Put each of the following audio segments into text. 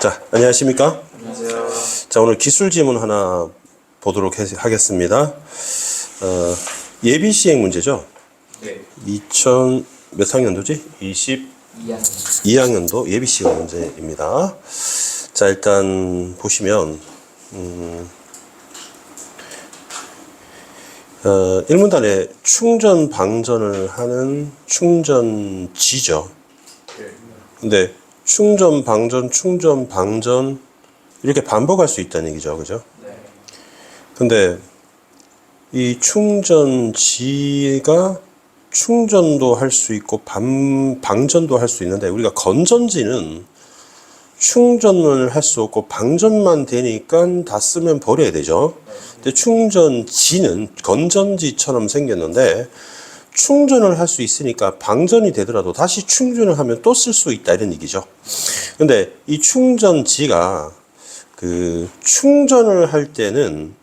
자, 안녕하십니까? 안녕하세요. 자, 오늘 기술 지문 하나 보도록 하겠습니다. 예비 시행 문제죠? 네. 2000, 몇 학년도지? 22학년도 예비 시행 문제입니다. 자, 일단 보시면, 1문단에 충전 방전을 하는 충전지죠. 네. 근데 충전 방전 이렇게 반복할 수 있다는 얘기죠, 그죠? 네. 근데 이 충전지가 충전도 할 수 있고 방전도 할 수 있는데, 우리가 건전지는 충전을 할 수 없고 방전만 되니까 다 쓰면 버려야 되죠. 근데 충전지는 건전지처럼 생겼는데 충전을 할 수 있으니까 방전이 되더라도 다시 충전을 하면 또 쓸 수 있다, 이런 얘기죠. 근데 이 충전지가 충전을 할 때는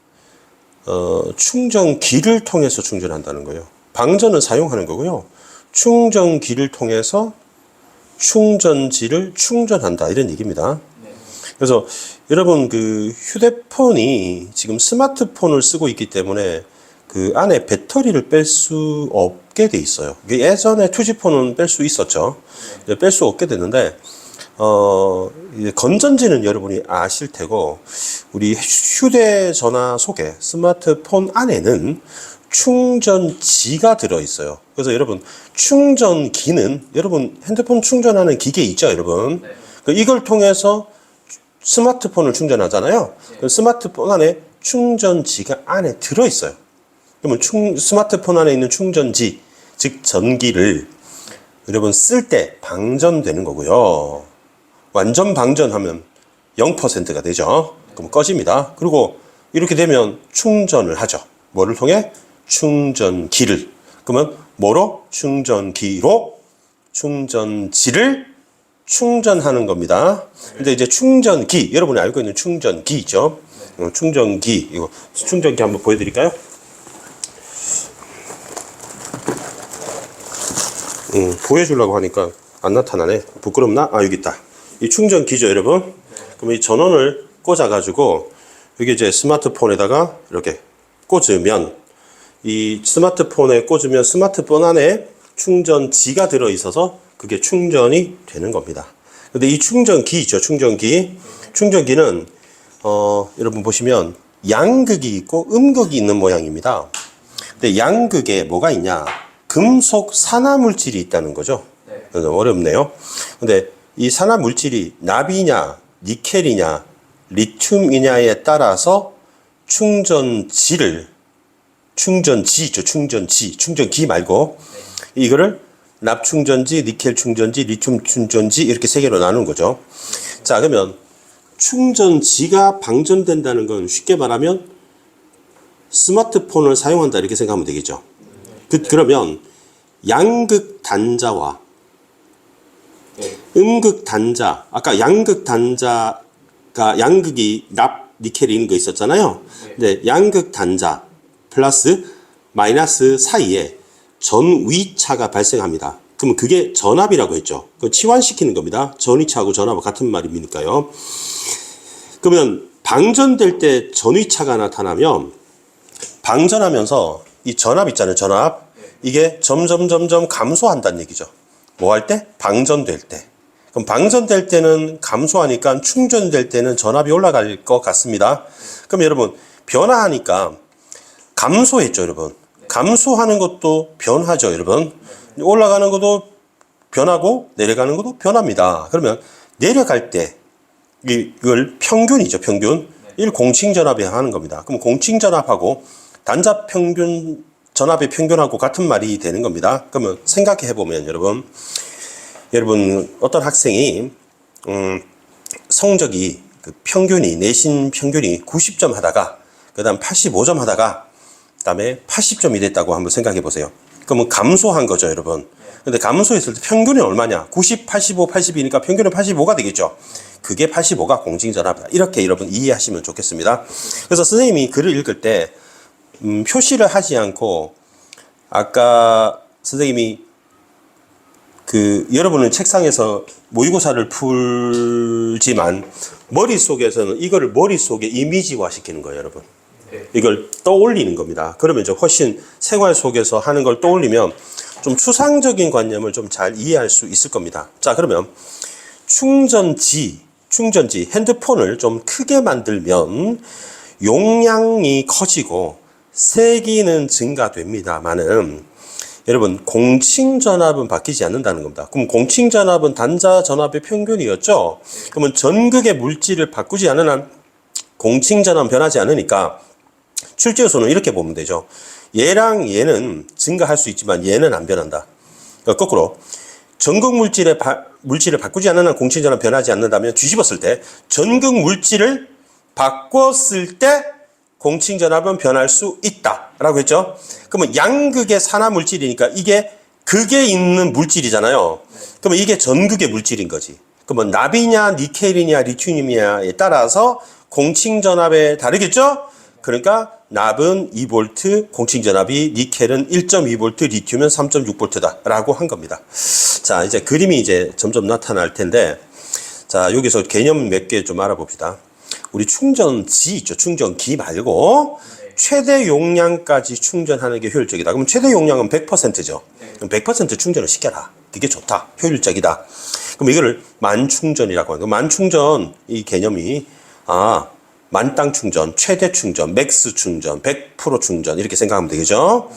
충전기를 통해서 충전한다는 거예요. 방전은 사용하는 거고요. 충전기를 통해서 충전지를 충전한다, 이런 얘기입니다. 그래서 여러분, 휴대폰이 지금 스마트폰을 쓰고 있기 때문에 그 안에 배터리를 뺄 수 없게 돼 있어요. 예전에 투지폰은 뺄 수 있었죠. 뺄 수 없게 됐는데, 건전지는 여러분이 아실 테고, 우리 휴대전화 속에 스마트폰 안에는 충전지가 들어있어요. 그래서 여러분, 충전기는, 여러분 핸드폰 충전하는 기계 있죠, 여러분? 이걸 통해서 스마트폰을 충전하잖아요. 스마트폰 안에 충전지가 안에 들어있어요. 그러면 스마트폰 안에 있는 충전지, 즉 전기를 여러분 쓸 때 방전되는 거고요. 완전 방전하면 0%가 되죠. 그럼 꺼집니다. 그리고 이렇게 되면 충전을 하죠. 뭐를 통해? 충전기를. 그러면 뭐로? 충전기로 충전지를 충전하는 겁니다. 근데 이제 충전기, 여러분이 알고 있는 충전기죠. 충전기, 이거 충전기 한번 보여드릴까요? 보여주려고 하니까 안 나타나네. 부끄럽나? 아, 여기 있다. 이 충전기죠, 여러분. 그럼 이 전원을 꽂아가지고 여기 이제 스마트폰에다가 이렇게 꽂으면, 이 스마트폰에 꽂으면 스마트폰 안에 충전지가 들어있어서 그게 충전이 되는 겁니다. 근데 이 충전기 있죠, 충전기. 충전기는 여러분 보시면 양극이 있고 음극이 있는 모양입니다. 근데 양극에 뭐가 있냐? 금속 산화물질이 있다는 거죠. 어렵네요. 근데 이 산화물질이 납이냐, 니켈이냐, 리튬이냐에 따라서 충전지죠. 충전기 말고 이거를 납충전지, 니켈 충전지, 리튬 충전지, 이렇게 세 개로 나누는 거죠. 자, 그러면 충전지가 방전된다는 건 쉽게 말하면 스마트폰을 사용한다, 이렇게 생각하면 되겠죠. 그러면 양극 단자와 음극 단자, 아까 양극 단자가 양극이 납, 니켈이 있는 거 있었잖아요. 근데 양극 단자 플러스 마이너스 사이에 전위차가 발생합니다. 그러면 그게 전압이라고 했죠. 그 치환시키는 겁니다. 전위차하고 전압은 같은 말이니까요. 그러면 방전될 때 전위차가 나타나면, 방전하면서 이 전압 있잖아요, 전압. 이게 점점 감소한다는 얘기죠. 뭐 할 때? 방전될 때. 그럼 방전될 때는 감소하니까 충전될 때는 전압이 올라갈 것 같습니다. 그럼 여러분, 변화하니까 감소했죠, 여러분. 감소하는 것도 변하죠, 여러분. 올라가는 것도 변하고 내려가는 것도 변합니다. 그러면 내려갈 때 이걸 평균이죠, 평균. 이걸 공칭전압에 하는 겁니다. 그럼 공칭전압하고 단자 평균, 전압의 평균하고 같은 말이 되는 겁니다. 그러면 생각해 보면 여러분 어떤 학생이 성적이 평균이, 내신 평균이 90점 하다가 그 다음 85점 하다가 그 다음에 80점이 됐다고 한번 생각해 보세요. 그러면 감소한 거죠, 여러분. 근데 감소했을 때 평균이 얼마냐? 90, 85, 80이니까 평균은 85가 되겠죠. 그게 85가 공칭전압이다. 이렇게 여러분 이해하시면 좋겠습니다. 그래서 선생님이 글을 읽을 때 표시를 하지 않고, 아까 선생님이 여러분은 책상에서 모의고사를 풀지만 머릿속에서는 이거를 머릿속에 이미지화 시키는 거예요, 여러분. 이걸 떠올리는 겁니다. 그러면 이제 훨씬 생활 속에서 하는 걸 떠올리면 좀 추상적인 관념을 좀 잘 이해할 수 있을 겁니다. 자, 그러면 충전지, 핸드폰을 좀 크게 만들면 용량이 커지고 세기는 증가됩니다만은 여러분 공칭전압은 바뀌지 않는다는 겁니다. 그럼 공칭전압은 단자 전압의 평균이었죠. 그러면 전극의 물질을 바꾸지 않는 한 공칭전압은 변하지 않으니까 출제요소는 이렇게 보면 되죠. 얘랑 얘는 증가할 수 있지만 얘는 안 변한다. 그러니까 거꾸로 전극 물질을 바꾸지 않는 한 공칭전압은 변하지 않는다면 뒤집었을 때 전극 물질을 바꿨을 때 공칭전압은 변할 수 있다라고 했죠. 그러면 양극의 산화 물질이니까 이게 극에 있는 물질이잖아요. 그러면 이게 전극의 물질인 거지. 그러면 납이냐 니켈이냐 리튬이냐에 따라서 공칭전압에 다르겠죠. 그러니까 납은 2V, 공칭전압이 니켈은 1.2V, 리튬은 3.6V다 라고 한 겁니다. 자, 이제 그림이 이제 점점 나타날 텐데, 자, 여기서 개념 몇 개 좀 알아봅시다. 우리 충전지 있죠. 충전기 말고 최대 용량까지 충전하는 게 효율적이다. 그럼 최대 용량은 100%죠. 그럼 100% 충전을 시켜라. 그게 좋다. 효율적이다. 그럼 이거를 만충전이라고 하는 거. 만충전 이 개념이 만땅 충전, 최대 충전, 맥스 충전, 100% 충전 이렇게 생각하면 되겠죠.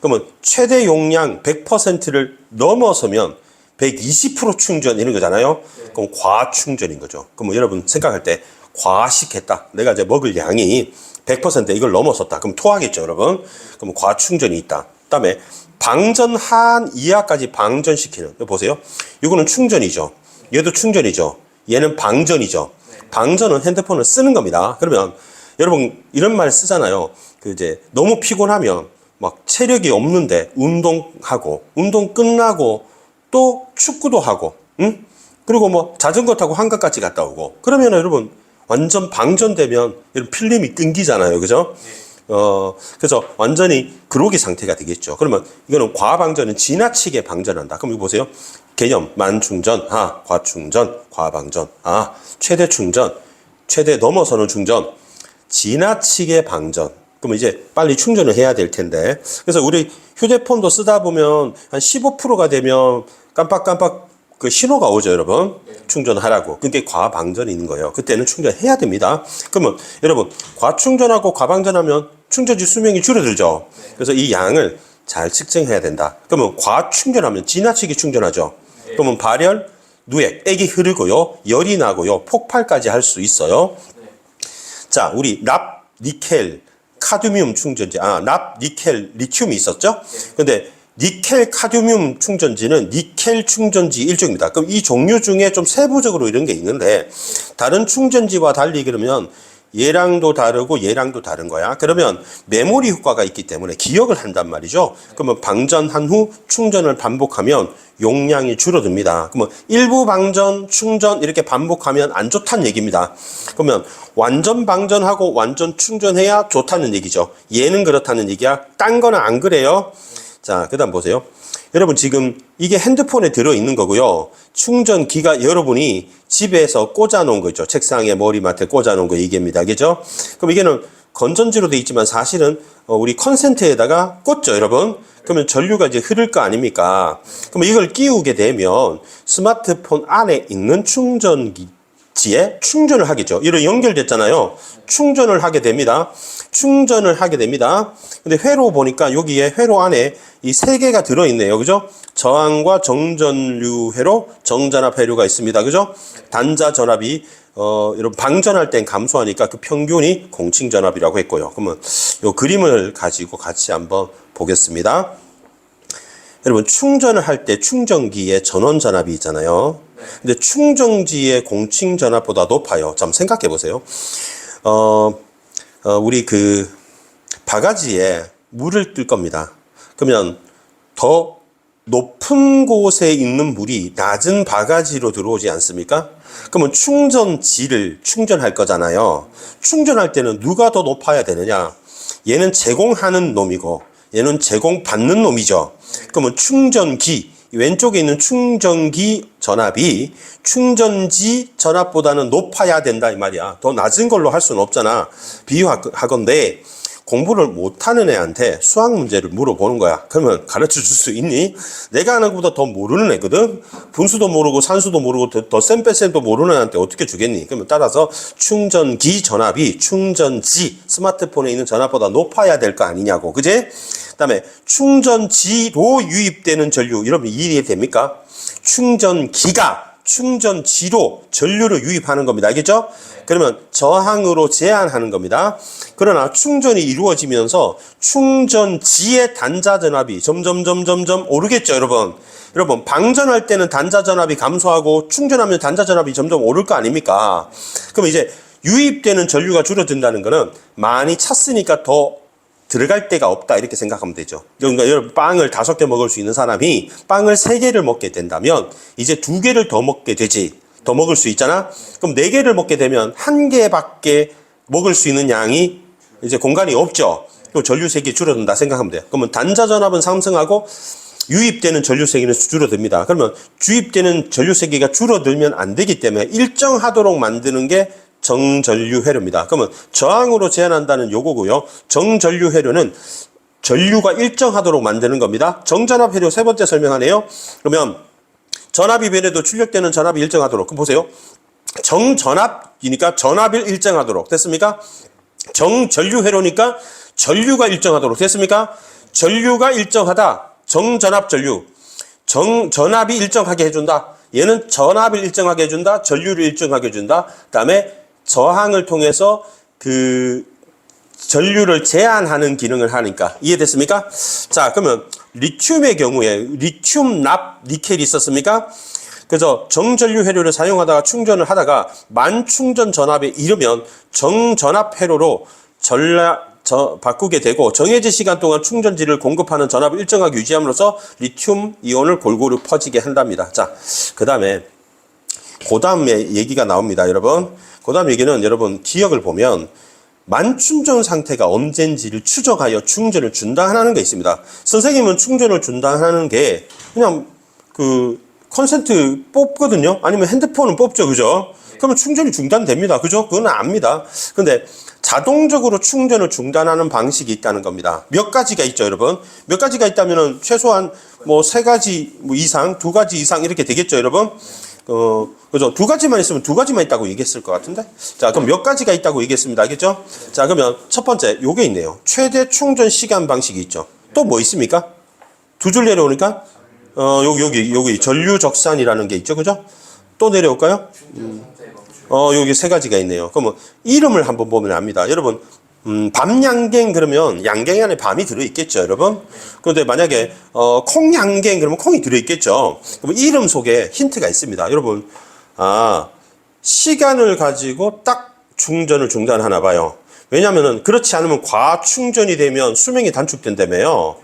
그러면 최대 용량 100%를 넘어서면 120% 충전 이런 거잖아요. 그럼 과충전인 거죠. 그럼 여러분 생각할 때 과식했다. 내가 이제 먹을 양이 100% 이걸 넘어섰다. 그럼 토하겠죠, 여러분. 그럼 과충전이 있다. 그다음에 방전한 이하까지 방전시키는. 이거 보세요. 이거는 충전이죠. 얘도 충전이죠. 얘는 방전이죠. 방전은 핸드폰을 쓰는 겁니다. 그러면 여러분 이런 말 쓰잖아요. 이제 너무 피곤하면 막 체력이 없는데 운동하고 운동 끝나고 또 축구도 하고, 응? 그리고 뭐 자전거 타고 한강까지 갔다 오고 그러면 여러분 완전 방전되면 이런 필름이 끊기잖아요. 그죠? 그래서 완전히 그로기 상태가 되겠죠. 그러면 이거는 과방전은 지나치게 방전한다. 그럼 이거 보세요. 개념, 만충전, 과충전, 과방전, 최대 충전, 최대 넘어서는 충전, 지나치게 방전. 그럼 이제 빨리 충전을 해야 될 텐데. 그래서 우리 휴대폰도 쓰다 보면 한 15%가 되면 깜빡깜빡 그 신호가 오죠, 여러분. 충전하라고. 그게 과방전이 있는 거예요. 그때는 충전해야 됩니다. 그러면 여러분, 과충전하고 과방전하면 충전지 수명이 줄어들죠. 그래서 이 양을 잘 측정해야 된다. 그러면 과충전하면 지나치게 충전하죠. 그러면 발열, 누액, 액이 흐르고요. 열이 나고요. 폭발까지 할 수 있어요. 자, 우리 납, 니켈, 카드뮴 충전지. 납, 니켈, 리튬이 있었죠? 근데 니켈, 카드뮴 충전지는 니켈 충전지 일종입니다. 그럼 이 종류 중에 좀 세부적으로 이런 게 있는데 다른 충전지와 달리 그러면 얘랑도 다르고 얘랑도 다른 거야. 그러면 메모리 효과가 있기 때문에 기억을 한단 말이죠. 그러면 방전한 후 충전을 반복하면 용량이 줄어듭니다. 그러면 일부 방전, 충전 이렇게 반복하면 안 좋다는 얘기입니다. 그러면 완전 방전하고 완전 충전해야 좋다는 얘기죠. 얘는 그렇다는 얘기야. 딴 거는 안 그래요. 자, 그 다음 보세요. 여러분 지금 이게 핸드폰에 들어있는 거고요. 충전기가 여러분이 집에서 꽂아놓은 거 있죠. 책상에 머리맡에 꽂아놓은 거 얘기입니다. 그죠? 그럼 이게는 건전지로 돼 있지만 사실은 우리 컨센트에다가 꽂죠, 여러분. 그러면 전류가 이제 흐를 거 아닙니까? 그럼 이걸 끼우게 되면 스마트폰 안에 있는 충전기에 충전을 하겠죠. 이런 연결됐잖아요. 충전을 하게 됩니다. 충전을 하게 됩니다. 근데 회로 보니까 여기에 회로 안에 이 세 개가 들어있네요. 그죠? 저항과 정전류 회로, 정전압 회로가 있습니다. 그죠? 단자 전압이, 여러분, 방전할 땐 감소하니까 그 평균이 공칭전압이라고 했고요. 그러면 요 그림을 가지고 같이 한번 보겠습니다. 여러분, 충전을 할 때 충전기에 전원 전압이 있잖아요. 근데 충전지의 공칭전압보다 높아요. 자, 한번 생각해 보세요. 우리 바가지에 물을 뜰 겁니다. 그러면 더 높은 곳에 있는 물이 낮은 바가지로 들어오지 않습니까? 그러면 충전지를 충전할 거잖아요. 충전할 때는 누가 더 높아야 되느냐? 얘는 제공하는 놈이고 얘는 제공받는 놈이죠. 그러면 충전기, 왼쪽에 있는 충전기 전압이 충전지 전압보다는 높아야 된다 이 말이야. 더 낮은 걸로 할 수는 없잖아. 비유하건대 공부를 못하는 애한테 수학 문제를 물어보는 거야. 그러면 가르쳐 줄 수 있니? 내가 하는 것보다 더 모르는 애거든. 분수도 모르고 산수도 모르고 더 쌤빼쌤도 모르는 애한테 어떻게 주겠니? 그러면 따라서 충전기 전압이 충전지 스마트폰에 있는 전압보다 높아야 될 거 아니냐고. 그제? 그다음에 충전지로 유입되는 전류. 여러분 이해됩니까? 충전기가 충전지로 전류를 유입하는 겁니다. 알겠죠? 그러면 저항으로 제한하는 겁니다. 그러나 충전이 이루어지면서 충전지의 단자 전압이 점점 오르겠죠, 여러분? 여러분, 방전할 때는 단자 전압이 감소하고 충전하면 단자 전압이 점점 오를 거 아닙니까? 그럼 이제 유입되는 전류가 줄어든다는 거는 많이 찼으니까 더 들어갈 데가 없다 이렇게 생각하면 되죠. 그러니까 여러분 빵을 5개 먹을 수 있는 사람이 빵을 3개를 먹게 된다면 이제 2개를 더 먹게 되지. 더 먹을 수 있잖아. 그럼 4개를 먹게 되면 1개밖에 먹을 수 있는 양이 이제 공간이 없죠. 그럼 전류 세기 줄어든다 생각하면 돼요. 그러면 단자 전압은 상승하고 유입되는 전류 세기는 줄어듭니다. 그러면 유입되는 전류 세기가 줄어들면 안 되기 때문에 일정하도록 만드는 게 정전류 회로입니다. 그러면 저항으로 제한한다는 요거고요. 정전류 회로는 전류가 일정하도록 만드는 겁니다. 정전압 회로 세 번째 설명하네요. 그러면 전압이 변해도 출력되는 전압이 일정하도록. 그럼 보세요. 정전압이니까 전압이 일정하도록. 됐습니까? 정전류 회로니까 전류가 일정하도록. 됐습니까? 전류가 일정하다. 정전압 전류. 전압이 일정하게 해준다. 얘는 전압을 일정하게 해준다. 전류를 일정하게 해준다. 그 다음에 저항을 통해서 그 전류를 제한하는 기능을 하니까. 이해됐습니까? 자, 그러면 리튬의 경우에 리튬 납 니켈이 있었습니까? 그래서 정전류 회로를 사용하다가 충전을 하다가 만충전 전압에 이르면 정전압 회로로 바꾸게 되고 정해진 시간 동안 충전지를 공급하는 전압을 일정하게 유지함으로써 리튬 이온을 골고루 퍼지게 한답니다. 자, 그 다음에 얘기가 나옵니다, 여러분. 그 다음 얘기는 여러분 기억을 보면 만충전 상태가 언젠지를 추적하여 충전을 중단하는 게 있습니다. 선생님은 충전을 중단하는 게 그냥 그 컨센트 뽑거든요. 아니면 핸드폰은 뽑죠, 그죠? 그러면 충전이 중단됩니다, 그죠? 그건 압니다. 근데 자동적으로 충전을 중단하는 방식이 있다는 겁니다. 몇 가지가 있죠, 여러분? 몇 가지가 있다면은 최소한 뭐 3가지 이상, 2가지 이상 이렇게 되겠죠, 여러분? 그죠? 2가지만 있으면 2가지만 있다고 얘기했을 것 같은데? 자, 그럼 몇 가지가 있다고 얘기했습니다. 알겠죠? 자, 그러면 첫 번째, 요게 있네요. 최대 충전 시간 방식이 있죠. 또 뭐 있습니까? 2줄 내려오니까, 여기 전류적산이라는 게 있죠. 그죠? 또 내려올까요? 여기 3가지가 있네요. 그러면 이름을 한번 보면 압니다. 여러분, 밤양갱 그러면 양갱 안에 밤이 들어있겠죠, 여러분? 그런데 만약에 콩양갱 그러면 콩이 들어있겠죠. 그러면 이름 속에 힌트가 있습니다. 여러분, 시간을 가지고 딱 충전을 중단하나 봐요. 왜냐면은 그렇지 않으면 과충전이 되면 수명이 단축된다며요.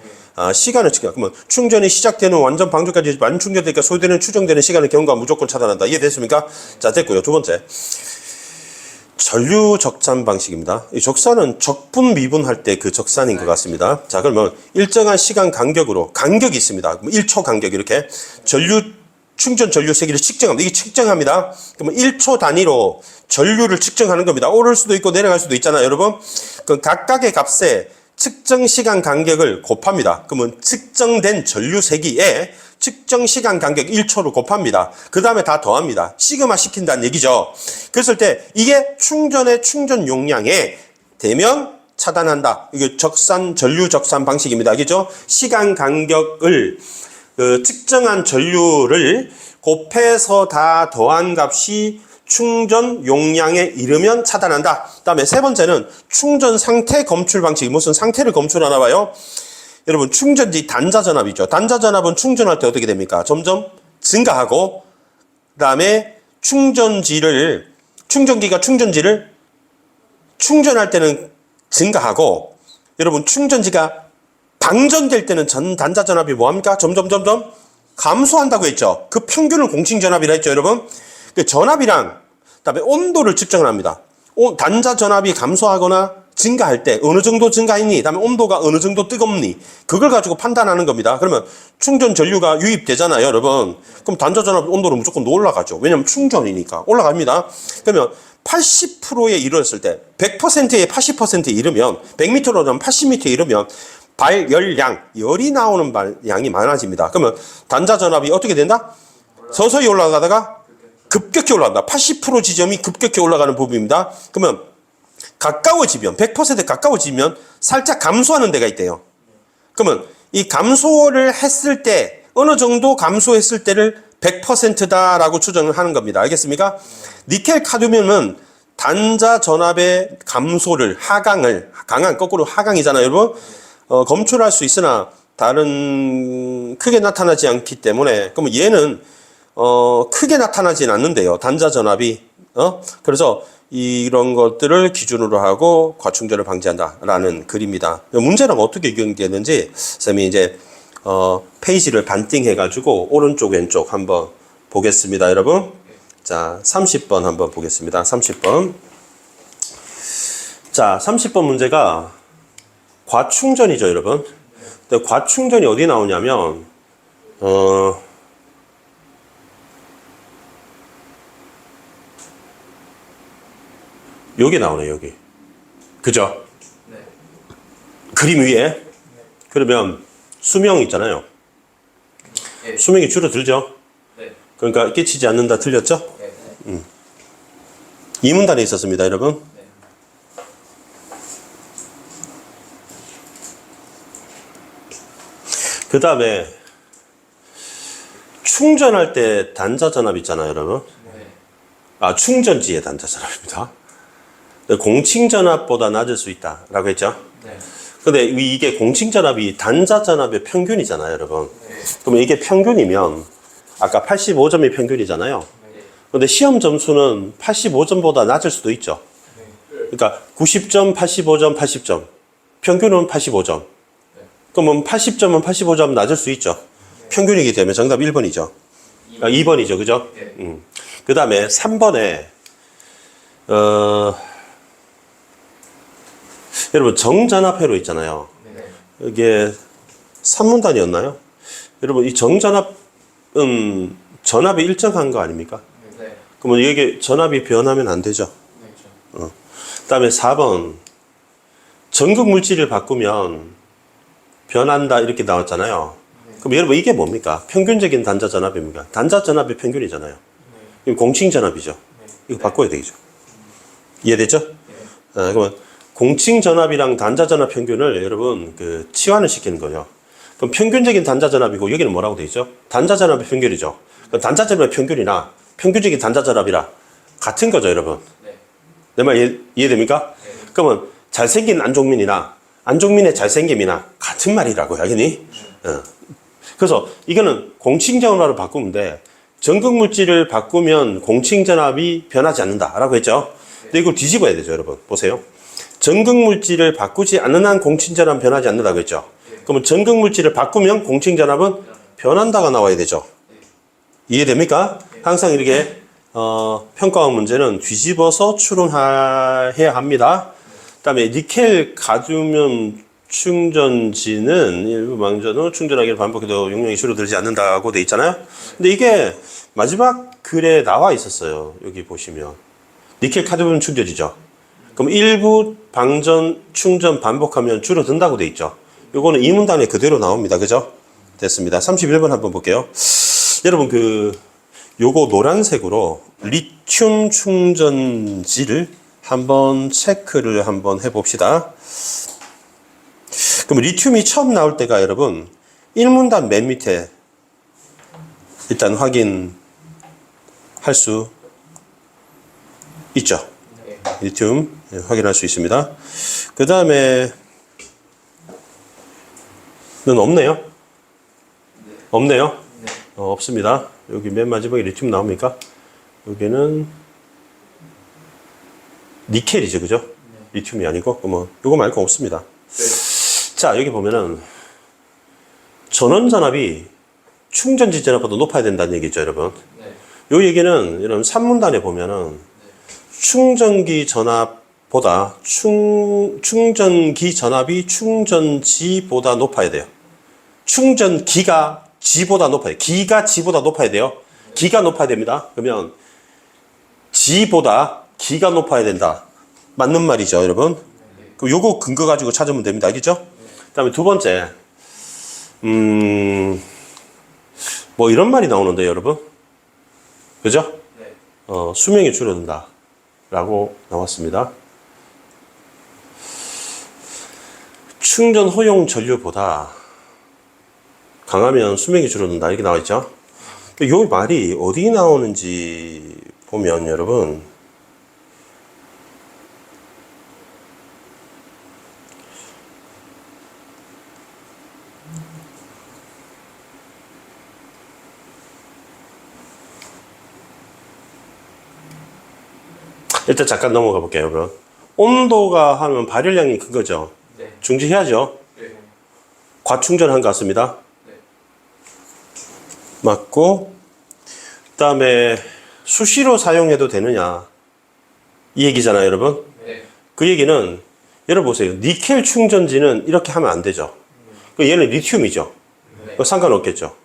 시간을 측정. 그러면 충전이 시작되는 완전 방전까지 만충전되니까 소요되는 추정되는 시간을 경과 무조건 차단한다. 이해됐습니까? 자, 됐고요. 2번째. 전류 적산 방식입니다. 이 적산은 적분 미분할 때 그 적산인 것 같습니다. 자, 그러면 일정한 시간 간격으로 간격이 있습니다. 1초 간격 이렇게 충전 전류 세기를 측정합니다. 이게 측정합니다. 그러면 1초 단위로 전류를 측정하는 겁니다. 오를 수도 있고 내려갈 수도 있잖아요, 여러분. 그럼 각각의 값에 측정 시간 간격을 곱합니다. 그러면 측정된 전류 세기에 측정 시간 간격 1초로 곱합니다. 그 다음에 다 더합니다. 시그마 시킨다는 얘기죠. 그랬을 때 이게 충전의 충전 용량에 되면 차단한다. 이게 전류 적산 방식입니다. 알겠죠? 시간 간격을 측정한 전류를 곱해서 다 더한 값이 충전 용량에 이르면 차단한다. 그 다음에 3번째는 충전 상태 검출 방식. 무슨 상태를 검출하나 봐요? 여러분, 충전지 단자 전압이죠. 단자 전압은 충전할 때 어떻게 됩니까? 점점 증가하고, 그 다음에 충전지를 충전할 때는 증가하고, 여러분, 충전지가 방전될 때는 단자 전압이 뭐합니까? 점점 감소한다고 했죠. 그 평균을 공식 전압이라 했죠, 여러분. 그 전압이랑 그다음에 온도를 측정을 합니다. 단자 전압이 감소하거나 증가할 때 어느 정도 증가했니? 그다음에 온도가 어느 정도 뜨겁니? 그걸 가지고 판단하는 겁니다. 그러면 충전 전류가 유입되잖아요, 여러분. 그럼 단자 전압 온도는 무조건 올라가죠. 왜냐면 충전이니까 올라갑니다. 그러면 80%에 이르렀을 때 100%에 80%에 이르면 100m로는 80m에 이르면 발열량, 열이 나오는 양이 많아집니다. 그러면 단자 전압이 어떻게 된다? 서서히 올라가다가 급격히 올라간다. 80% 지점이 급격히 올라가는 부분입니다. 그러면 가까워지면 100% 가까워지면 살짝 감소하는 데가 있대요. 그러면 이 감소를 했을 때 어느 정도 감소했을 때를 100%다라고 추정을 하는 겁니다. 알겠습니까? 니켈 카드뮴은 단자 전압의 감소를 강한 거꾸로 하강이잖아요, 여러분. 검출할 수 있으나 다른 크게 나타나지 않기 때문에 그러면 얘는 크게 나타나진 않는데요. 단자 전압이 그래서 이런 것들을 기준으로 하고 과충전을 방지한다라는 글입니다. 문제는 어떻게 연결되는지 쌤이 이제 페이지를 반띵해 가지고 오른쪽 왼쪽 한번 보겠습니다, 여러분. 자, 30번 한번 보겠습니다. 30번. 자, 30번 문제가 과충전이죠, 여러분. 근데 과충전이 어디 나오냐면 여기 나오네, 여기. 그죠? 네. 그림 위에. 네. 그러면 수명 있잖아요. 네. 수명이 줄어들죠? 네. 그러니까 끼치지 않는다 틀렸죠? 네. 이 문단에 있었습니다, 여러분. 네. 그 다음에 충전할 때 단자 전압 있잖아요, 여러분. 네. 충전지의 단자 전압입니다. 공칭 전압보다 낮을 수 있다라고 했죠. 네. 근데 이게 공칭 전압이 단자 전압의 평균이잖아요, 여러분. 네. 그러면 이게 평균이면 아까 85점이 평균이잖아요. 네. 근데 시험 점수는 85점보다 낮을 수도 있죠. 네. 그러니까 90점, 85점, 80점. 평균은 85점. 네. 그러면 80점은 85점 낮을 수 있죠. 네. 평균이기 때문에 정답 1번이죠. 2번이죠, 그죠? 네. 그 다음에 3번에 여러분 정전압회로 있잖아요. 네. 이게 3문단이었나요? 여러분 이 정전압은 전압이 일정한 거 아닙니까? 네. 그러면 이게 전압이 변하면 안 되죠. 네. 그 다음에 4번 전극 물질을 바꾸면 변한다 이렇게 나왔잖아요. 네. 그럼 여러분 이게 뭡니까? 평균적인 단자 전압입니까? 단자 전압의 평균이잖아요. 네. 이거 공칭 전압이죠. 네. 이거 바꿔야 되겠죠. 이해되죠? 네. 그러면 공칭 전압이랑 단자 전압 평균을 여러분 치환을 시키는 거예요. 그럼 평균적인 단자 전압이고 여기는 뭐라고 돼 있죠? 단자 전압의 평균이죠. 그럼 단자 전압의 평균이나 평균적인 단자 전압이랑 같은 거죠, 여러분. 네. 내 말 이해됩니까? 네. 그러면 잘생긴 안종민이나 안종민의 잘생김이나 같은 말이라고요, 알겠니? 그래서 이거는 공칭 전압을 바꾸면 돼. 전극 물질을 바꾸면 공칭 전압이 변하지 않는다라고 했죠. 근데 이걸 뒤집어야 되죠, 여러분. 보세요. 전극 물질을 바꾸지 않는 한 공칭 전압은 변하지 않는다고 했죠. 그러면 전극 물질을 바꾸면 공칭 전압은 변한다가 나와야 되죠. 이해됩니까? 항상 이렇게 평가원 문제는 뒤집어서 추론해야 합니다. 그다음에 니켈 가듐염 충전지는 일부 망전 후 충전하기를 반복해도 용량이 줄어들지 않는다고 돼 있잖아요. 근데 이게 마지막 글에 나와 있었어요. 여기 보시면 니켈 카드뮴 충전지죠. 그럼 일부 방전, 충전 반복하면 줄어든다고 돼 있죠. 요거는 이 문단에 그대로 나옵니다. 그죠? 됐습니다. 31번 한번 볼게요. 여러분 요거 노란색으로 리튬 충전지를 한번 체크를 한번 해봅시다. 그럼 리튬이 처음 나올 때가 여러분 1문단 맨 밑에 일단 확인할 수 있죠. 리튬 확인할 수 있습니다. 그 다음에 는 없네요. 없네요. 없습니다. 여기 맨 마지막에 리튬 나옵니까? 여기는 니켈이죠, 그죠? 리튬이 아니고 뭐 요거 말고 없습니다. 자, 여기 보면은 전원 전압이 충전지 전압보다 높아야 된다는 얘기죠, 여러분. 요 얘기는 여러분 3문단에 보면은 충전기 전압 보다 충전기 전압이 충전지보다 높아야 돼요. 충전기가 G보다 높아요. 기가 G보다 높아야 돼요. 기가 높아야 됩니다. 그러면 G보다 기가 높아야 된다. 맞는 말이죠, 여러분? 그럼 요거 근거 가지고 찾으면 됩니다. 알겠죠? 그 다음에 두 번째. 뭐 이런 말이 나오는데, 여러분? 그죠? 수명이 줄어든다. 라고 나왔습니다. 충전 허용 전류보다 강하면 수명이 줄어든다. 이렇게 나와 있죠? 이 말이 어디 나오는지 보면 여러분, 일단 잠깐 넘어가 볼게요, 여러분. 온도가 하면 발열량이 큰 거죠? 네. 중지해야죠? 네. 과충전한 것 같습니다. 네. 맞고, 그 다음에 수시로 사용해도 되느냐 이 얘기잖아요, 여러분. 네. 그 얘기는 여러분 보세요. 니켈 충전지는 이렇게 하면 안 되죠. 얘는 리튬이죠. 네. 상관없겠죠.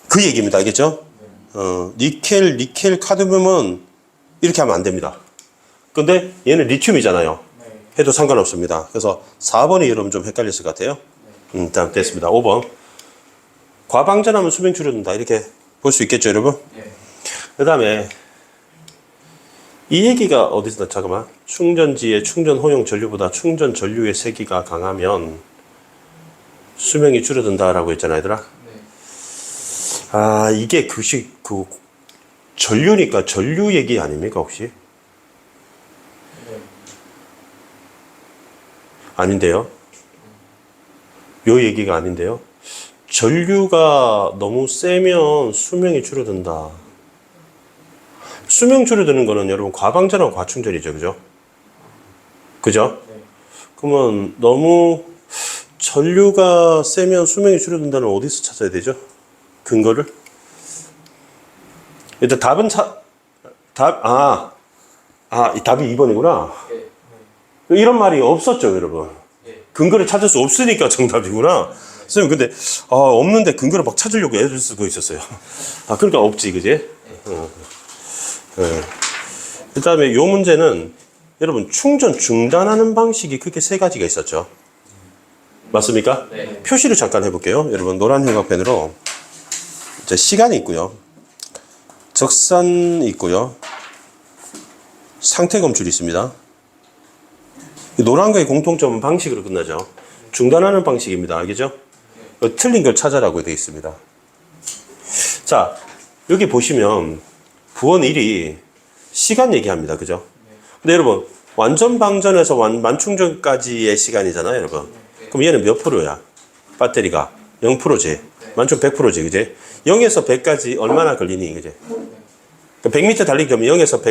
그 얘기입니다. 알겠죠? 니켈 카드뮴은 이렇게 하면 안 됩니다. 근데 얘는 리튬이잖아요. 네. 해도 상관없습니다. 그래서 4번이 여러분 좀 헷갈렸을 것 같아요. 일단 됐습니다. 5번. 과방전하면 수명 줄여준다. 이렇게 볼 수 있겠죠, 여러분? 네. 그 다음에 이 얘기가 어디서 잠깐만. 충전지의 충전 허용 전류보다 충전 전류의 세기가 강하면 수명이 줄어든다라고 했잖아, 얘들아. 네. 아, 이게 그 전류니까 전류 얘기 아닙니까, 혹시? 네. 아닌데요? 요 얘기가 아닌데요? 전류가 너무 세면 수명이 줄어든다. 수명 줄어드는 거는 여러분 과방전하고 과충전이죠, 그죠? 그죠? 네. 그러면 너무 전류가 세면 수명이 줄어든다는 어디서 찾아야 되죠? 근거를? 일단 답은 이 답이 2번이구나. 네. 이런 말이 없었죠, 여러분. 네. 근거를 찾을 수 없으니까 정답이구나. 선생님, 근데, 없는데 근거를 막 찾으려고 애들 쓰고 있었어요. 그러니까 없지, 그지? 네. 그 다음에 요 문제는, 여러분, 충전 중단하는 방식이 크게 세 가지가 있었죠. 맞습니까? 네. 표시를 잠깐 해볼게요. 여러분, 노란 형광펜으로. 이제 시간이 있고요. 적산이 있고요. 상태 검출이 있습니다. 노란 거의 공통점은 방식으로 끝나죠. 중단하는 방식입니다. 알겠죠? 틀린 걸 찾아라고 되어 있습니다. 자, 여기 보시면 부원 1이 시간 얘기합니다. 그죠? 근데 여러분, 완전 방전에서 만충전까지의 시간이잖아요, 여러분. 그럼 얘는 몇 프로야? 배터리가 0%지. 만충 100%지, 그지? 0에서 100까지 얼마나 걸리니, 그지? 100m 달리기 하면 0에서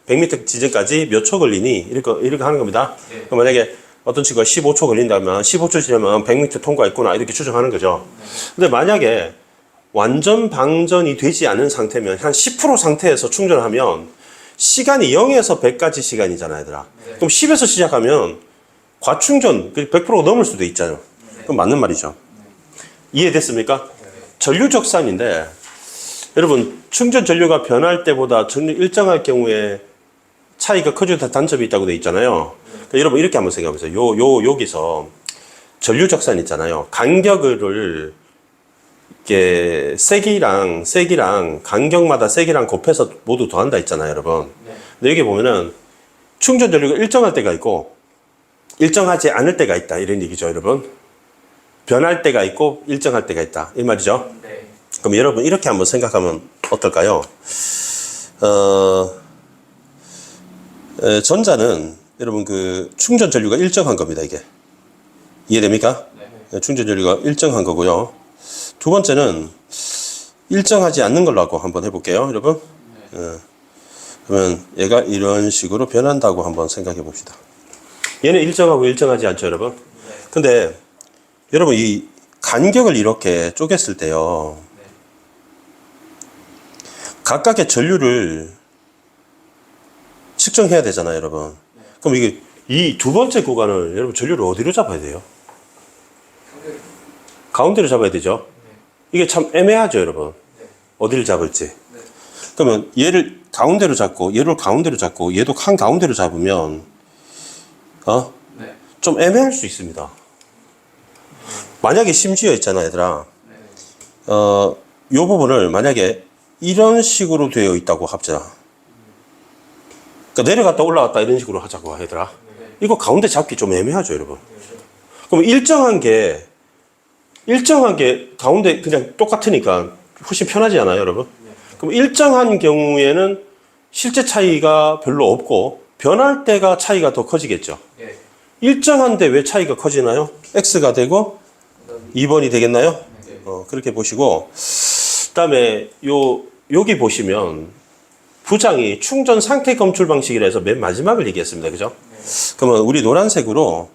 100m 지점까지 몇 초 걸리니? 이렇게 하는 겁니다. 네. 그럼 만약에 어떤 친구가 15초 걸린다면 15초 지나면 100m 통과했구나 이렇게 추정하는 거죠. 근데 만약에 완전 방전이 되지 않은 상태면 한 10% 상태에서 충전하면 시간이 0에서 100까지 시간이잖아, 얘들아. 네. 그럼 10에서 시작하면 과충전 100%가 넘을 수도 있잖아요. 그럼 맞는 말이죠. 이해됐습니까? 전류적산인데 여러분 충전 전류가 변할 때보다 전류 일정할 경우에 차이가 커지는 단점이 있다고 돼 있잖아요. 그러니까 여러분 이렇게 한번 생각해 보세요. 여기서 전류적산 있잖아요. 간격을 이렇게 세기랑 간격마다 세기랑 곱해서 모두 더한다 했잖아요, 여러분. 네. 근데 여기 보면은 충전 전류가 일정할 때가 있고 일정하지 않을 때가 있다 이런 얘기죠, 여러분. 변할 때가 있고 일정할 때가 있다 이 말이죠. 네. 그럼 여러분 이렇게 한번 생각하면 어떨까요? 전자는 여러분 그 충전 전류가 일정한 겁니다. 이게 이해됩니까? 네. 충전 전류가 일정한 거고요. 두 번째는 일정하지 않는 걸로 하고 한번 해볼게요, 여러분. 그러면 얘가 이런 식으로 변한다고 한번 생각해 봅시다. 얘는 일정하고 일정하지 않죠, 여러분. 근데 여러분 이 간격을 이렇게 쪼갰을 때요. 각각의 전류를 측정해야 되잖아요, 여러분. 그럼 이게 이 두 번째 구간을 여러분 전류를 어디로 잡아야 돼요? 가운데로 잡아야 되죠. 이게 참 애매하죠, 여러분. 어디를 잡을지. 그러면 얘를 가운데로 잡고 얘를 가운데로 잡고 얘도 한 가운데로 잡으면 좀 애매할 수 있습니다. 만약에 심지어 있잖아, 얘들아. 요 부분을 만약에 이런 식으로 되어 있다고 합자. 그러니까 내려갔다 올라갔다 이런 식으로 하자고 얘들아. 이거 가운데 잡기 좀 애매하죠, 여러분. 그럼 일정한 게 가운데 그냥 똑같으니까 훨씬 편하지 않아요, 여러분? 그럼 일정한 경우에는 실제 차이가 별로 없고 변할 때가 차이가 더 커지겠죠. 일정한데 왜 차이가 커지나요? X가 되고 2번이 되겠나요? 그렇게 보시고, 그다음에 여기 보시면 부장이 충전 상태 검출 방식이라 해서 맨 마지막을 얘기했습니다. 그죠? 그러면 우리 노란색으로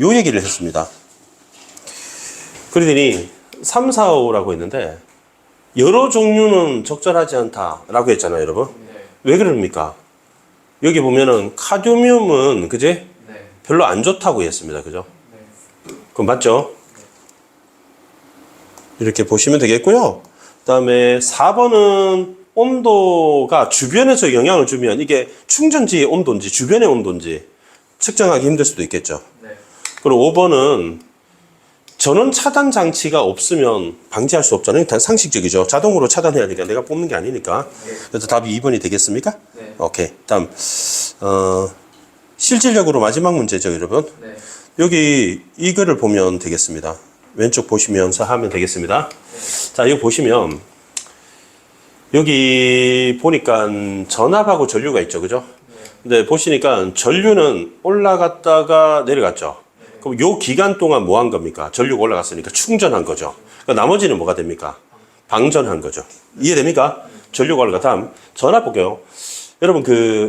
요 얘기를 했습니다. 그러더니 3, 4, 5라고 했는데 여러 종류는 적절하지 않다라고 했잖아요, 여러분. 왜 그럽니까? 여기 보면은 카드뮴은 그제 별로 안 좋다고 했습니다. 그죠? 그럼 맞죠? 이렇게 보시면 되겠고요. 그다음에 4번은 온도가 주변에서 영향을 주면 이게 충전지의 온도인지 주변의 온도인지 측정하기 힘들 수도 있겠죠. 그리고 5번은 전원 차단 장치가 없으면 방지할 수 없잖아요. 다 상식적이죠. 자동으로 차단해야 되니까 내가 뽑는 게 아니니까. 그래서 답이 2번이 되겠습니까? 오케이. 다음 실질적으로 마지막 문제죠, 여러분. 여기 이거를 보면 되겠습니다. 왼쪽 보시면서 하면 되겠습니다. 자, 이거 보시면 여기 보니까 전압하고 전류가 있죠, 그죠? 근데 보시니까 전류는 올라갔다가 내려갔죠. 그럼 요 기간 동안 뭐 한 겁니까? 전류가 올라갔으니까 충전한 거죠. 그러니까 나머지는 뭐가 됩니까? 방전한 거죠. 이해됩니까? 전류가 올라가. 다음 전압 볼게요. 여러분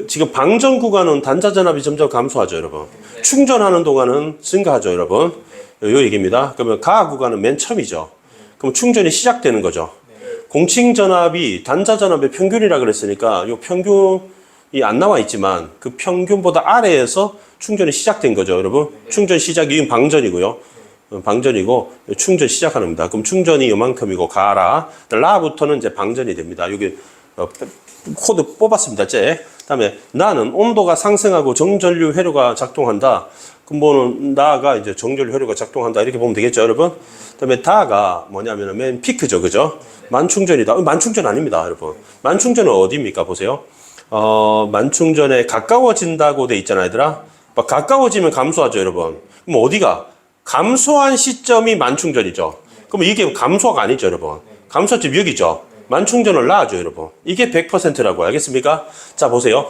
지금 방전 구간은 단자 전압이 점점 감소하죠, 여러분. 충전하는 동안은 증가하죠, 여러분. 요 얘기입니다. 그러면 가 구간은 맨 처음이죠. 그럼 충전이 시작되는 거죠. 공칭 전압이 단자 전압의 평균이라 그랬으니까 요 평균이 안 나와 있지만 그 평균보다 아래에서 충전이 시작된 거죠, 여러분. 충전 시작이 방전이고요. 방전이고 충전 시작하는 겁니다. 그럼 충전이 요만큼이고 가라. 라부터는 이제 방전이 됩니다. 여기 코드 뽑았습니다. 그다음에 나는 온도가 상승하고 정전류 회로가 작동한다. 그럼 뭐는 나가 이제 정전류 회로가 작동한다. 이렇게 보면 되겠죠, 여러분. 그다음에 다가 뭐냐면은 맨 피크죠, 그죠? 만충전이다. 만충전 아닙니다, 여러분. 만충전은 어디입니까? 보세요. 만충전에 가까워진다고 돼 있잖아요, 얘들아. 막 가까워지면 감소하죠, 여러분. 그럼 어디가? 감소한 시점이 만충전이죠. 그럼 이게 감소가 아니죠, 여러분. 감소점 여기죠. 만충전을 낳아줘, 여러분. 이게 100%라고 알겠습니까? 자, 보세요.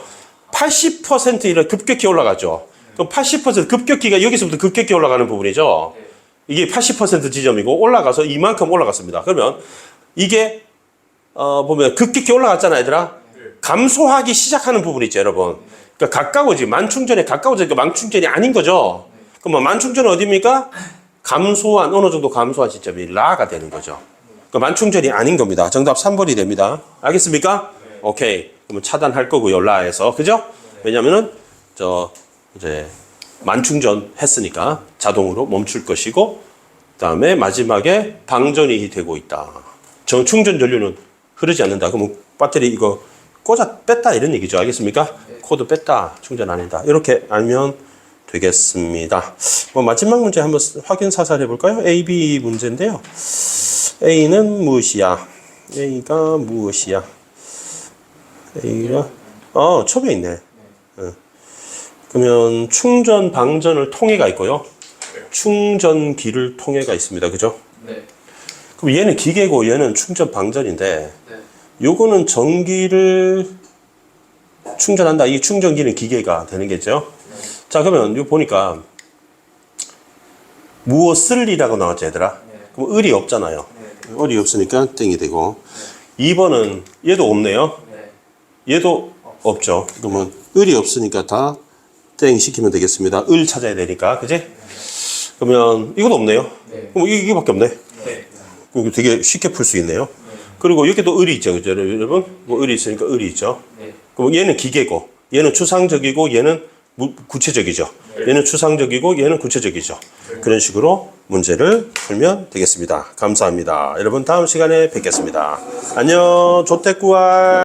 80% 이렇게 급격히 올라가죠. 그럼 80% 급격히가 여기서부터 급격히 올라가는 부분이죠. 이게 80% 지점이고 올라가서 이만큼 올라갔습니다. 그러면 이게 보면 급격히 올라갔잖아, 얘들아. 감소하기 시작하는 부분이 있죠, 여러분. 그러니까 가까워지, 만충전에 가까워지니까 만충전이 아닌 거죠. 그럼 만충전은 어디입니까? 감소한, 어느 정도 감소한 시점이 라가 되는 거죠. 그러니까 만충전이 아닌 겁니다. 정답 3번이 됩니다. 알겠습니까? 오케이. 그러면 차단할 거고요, 라에서. 그죠? 왜냐면은, 이제, 만충전 했으니까 자동으로 멈출 것이고, 그 다음에 마지막에 방전이 되고 있다. 충전 전류는 흐르지 않는다. 그러면 배터리 이거 꽂아 뺐다 이런 얘기죠. 알겠습니까? 코드 뺐다. 충전 아니다. 이렇게 알면 되겠습니다. 마지막 문제 한번 확인 사살 해볼까요? A, B 문제인데요. A는 무엇이야? A가 무엇이야? A가 첩에 있네. 그러면 충전 방전을 통해가 있고요. 충전기를 통해가 있습니다. 그죠? 네. 그럼 얘는 기계고 얘는 충전 방전인데 요거는 전기를 충전한다. 이 충전기는 기계가 되는 거죠. 자, 그러면 요 보니까 무엇을이라고 나왔죠, 얘들아? 그럼 을이 없잖아요. 을이 없으니까 땡이 되고 2번은 얘도 없네요. 얘도 없죠. 그러면 을이 없으니까 다 땡 시키면 되겠습니다. 을 찾아야 되니까, 그지? 그러면 이것도 없네요. 그럼 이게밖에 없네. 그럼 되게 쉽게 풀 수 있네요. 그리고 여기도 을이 있죠, 그죠, 여러분? 뭐 을이 있으니까 을이 있죠. 그럼 얘는 기계고, 얘는 추상적이고, 얘는 구체적이죠. 얘는 추상적이고 얘는 구체적이죠. 그런 식으로 문제를 풀면 되겠습니다. 감사합니다. 여러분 다음 시간에 뵙겠습니다. 안녕. 조태구알.